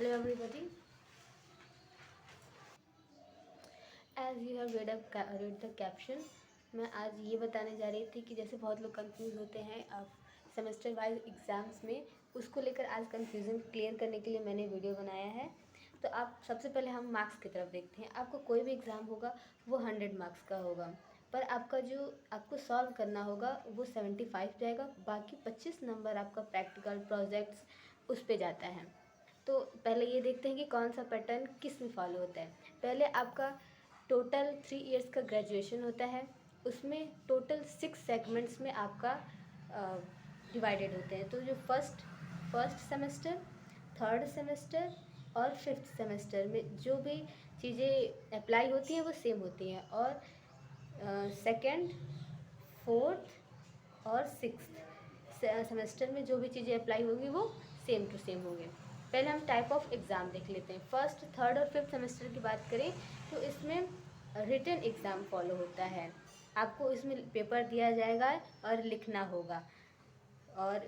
Hello everybody. As you have read the caption, मैं आज ये बताने जा रही थी कि जैसे बहुत लोग कंफ्यूज होते हैं अब सेमेस्टर वाइज एग्ज़ाम्स में, उसको लेकर आज कंफ्यूजन क्लियर करने के लिए मैंने वीडियो बनाया है। तो आप सबसे पहले हम मार्क्स की तरफ देखते हैं। आपको कोई भी एग्ज़ाम होगा वो 100 मार्क्स का होगा, पर आपका जो आपको सॉल्व करना होगा वो 75 जाएगा। बाकी 25 नंबर आपका प्रैक्टिकल प्रोजेक्ट्स उस पे जाता है। तो पहले ये देखते हैं कि कौन सा पैटर्न किस में फॉलो होता है। पहले आपका टोटल 3 इयर्स का ग्रेजुएशन होता है, उसमें टोटल 6 सेगमेंट्स में आपका डिवाइडेड होते हैं। तो जो फर्स्ट सेमेस्टर, थर्ड सेमेस्टर और फिफ्थ सेमेस्टर में जो भी चीज़ें अप्लाई होती हैं वो सेम होती हैं, और सेकंड, फोर्थ और सिक्स्थ सेमेस्टर में जो भी चीज़ें अप्लाई होंगी वो सेम टू सेम होंगे। पहले हम टाइप ऑफ एग्ज़ाम देख लेते हैं। फर्स्ट, थर्ड और फिफ्थ सेमेस्टर की बात करें तो इसमें रिटन एग्ज़ाम फॉलो होता है। आपको इसमें पेपर दिया जाएगा और लिखना होगा। और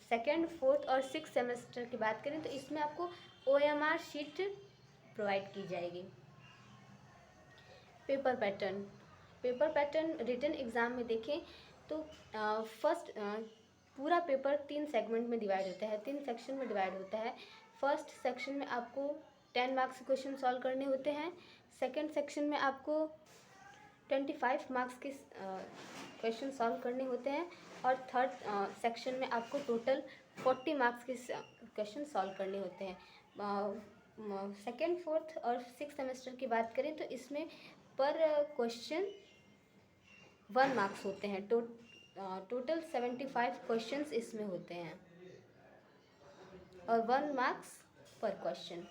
सेकेंड, फोर्थ और सिक्स सेमेस्टर की बात करें तो इसमें आपको OMR शीट प्रोवाइड की जाएगी। पेपर पैटर्न रिटन एग्ज़ाम में देखें तो फर्स्ट पूरा पेपर 3 सेगमेंट में डिवाइड होता है, 3 सेक्शन में डिवाइड होता है। फर्स्ट सेक्शन में आपको 10 मार्क्स के क्वेश्चन सॉल्व करने होते हैं। सेकंड सेक्शन में आपको 25 मार्क्स के क्वेश्चन सॉल्व करने होते हैं, और थर्ड सेक्शन में आपको टोटल 40 मार्क्स के क्वेश्चन सॉल्व करने होते हैं। सेकेंड, फोर्थ और सिक्स सेमेस्टर की बात करें तो इसमें पर क्वेश्चन 1 मार्क्स होते हैं। टोटल 75 क्वेश्चंस इसमें होते हैं और 1 मार्क्स पर क्वेश्चन।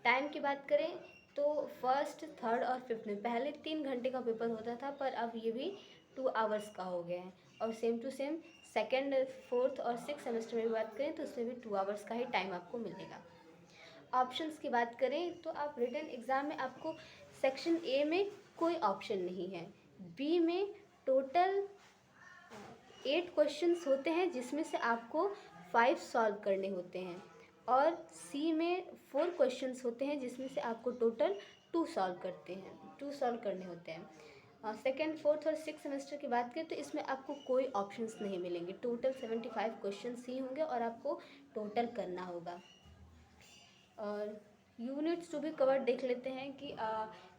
टाइम की बात करें तो फर्स्ट, थर्ड और फिफ्थ में पहले 3 घंटे का पेपर होता था, पर अब ये भी 2 आवर्स का हो गया है। और same to same second, fourth और सिक्स सेमेस्टर में भी बात करें तो उसमें भी 2 आवर्स का ही टाइम आपको मिलेगा। ऑप्शंस की बात करें तो आप रिटन एग्ज़ाम में आपको सेक्शन ए में कोई ऑप्शन नहीं है। बी में टोटल 8 क्वेश्चंस होते हैं जिसमें से आपको 5 सॉल्व करने होते हैं, और सी में 4 क्वेश्चंस होते हैं जिसमें से आपको टोटल 2 सॉल्व करने होते हैं। सेकेंड, फोर्थ और सिक्स सेमेस्टर की बात करें तो इसमें आपको कोई ऑप्शंस नहीं मिलेंगे। टोटल 75 क्वेश्चंस ही होंगे और आपको टोटल करना होगा। और यूनिट्स टू बी कवर देख लेते हैं कि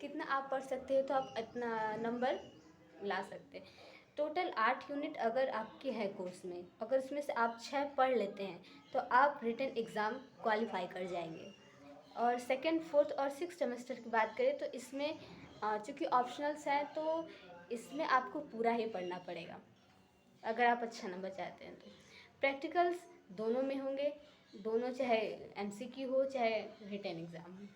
कितना आप पढ़ सकते हैं तो आप इतना नंबर ला सकते हैं। टोटल 8 यूनिट अगर आपके है कोर्स में, अगर उसमें से आप 6 पढ़ लेते हैं तो आप रिटन एग्ज़ाम क्वालिफाई कर जाएंगे। और सेकेंड, फोर्थ और सिक्स सेमेस्टर की बात करें तो इसमें चूँकि ऑप्शनल्स हैं तो इसमें आपको पूरा ही पढ़ना पड़ेगा अगर आप अच्छा नंबर चाहते हैं तो। प्रैक्टिकल्स दोनों में होंगे, दोनों चाहे MCQ हो चाहे रिटन एग्ज़ाम हो।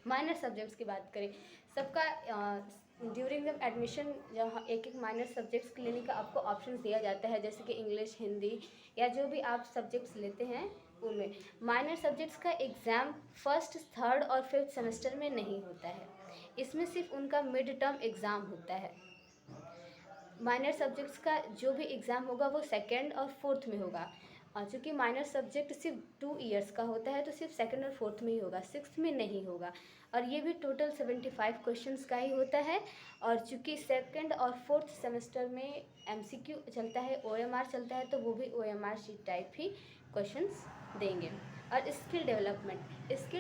माइनर सब्जेक्ट्स की बात करें, सबका ड्यूरिंग द एडमिशन जहाँ एक माइनर सब्जेक्ट्स लेने का आपको ऑप्शन दिया जाता है, जैसे कि इंग्लिश, हिंदी या जो भी आप सब्जेक्ट्स लेते हैं उनमें। माइनर सब्जेक्ट्स का एग्ज़ाम फर्स्ट, थर्ड और फिफ्थ सेमेस्टर में नहीं होता है, इसमें सिर्फ उनका मिड टर्म एग्ज़ाम होता है। माइनर सब्जेक्ट्स का जो भी एग्ज़ाम होगा वो सेकेंड और फोर्थ में होगा। चूँकि माइनर सब्जेक्ट सिर्फ 2 इयर्स का होता है तो सिर्फ सेकेंड और फोर्थ में ही होगा, सिक्स्थ में नहीं होगा। और ये भी टोटल 75 क्वेश्चंस का ही होता है। और चूँकि सेकेंड और फोर्थ सेमेस्टर में MCQ चलता है, OMR चलता है, तो वो भी OMR शीट टाइप ही क्वेश्चंस देंगे। और स्किल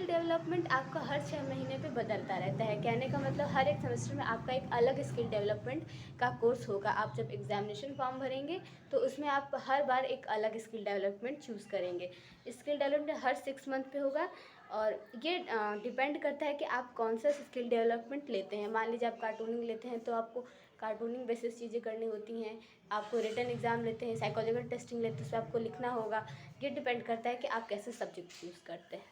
डेवलपमेंट आपका हर 6 महीने पे बदलता रहता है। कहने का मतलब हर एक सेमेस्टर में आपका एक अलग स्किल डेवलपमेंट का कोर्स होगा। आप जब एग्जामिनेशन फॉर्म भरेंगे तो उसमें आप हर बार एक अलग स्किल डेवलपमेंट चूज़ करेंगे। स्किल डेवलपमेंट हर 6 मंथ पे होगा, और ये डिपेंड करता है कि आप कौन सा स्किल डेवलपमेंट लेते हैं। मान लीजिए आप कार्टूनिंग लेते हैं तो आपको कार्टूनिंग बेसिस चीज़ें करनी होती हैं। आपको रिटन एग्ज़ाम लेते हैं, साइकोलॉजिकल टेस्टिंग लेते हैं, उसमें आपको लिखना होगा। ये डिपेंड करता है कि आप कैसे सब्जेक्ट चूज़ करते हैं।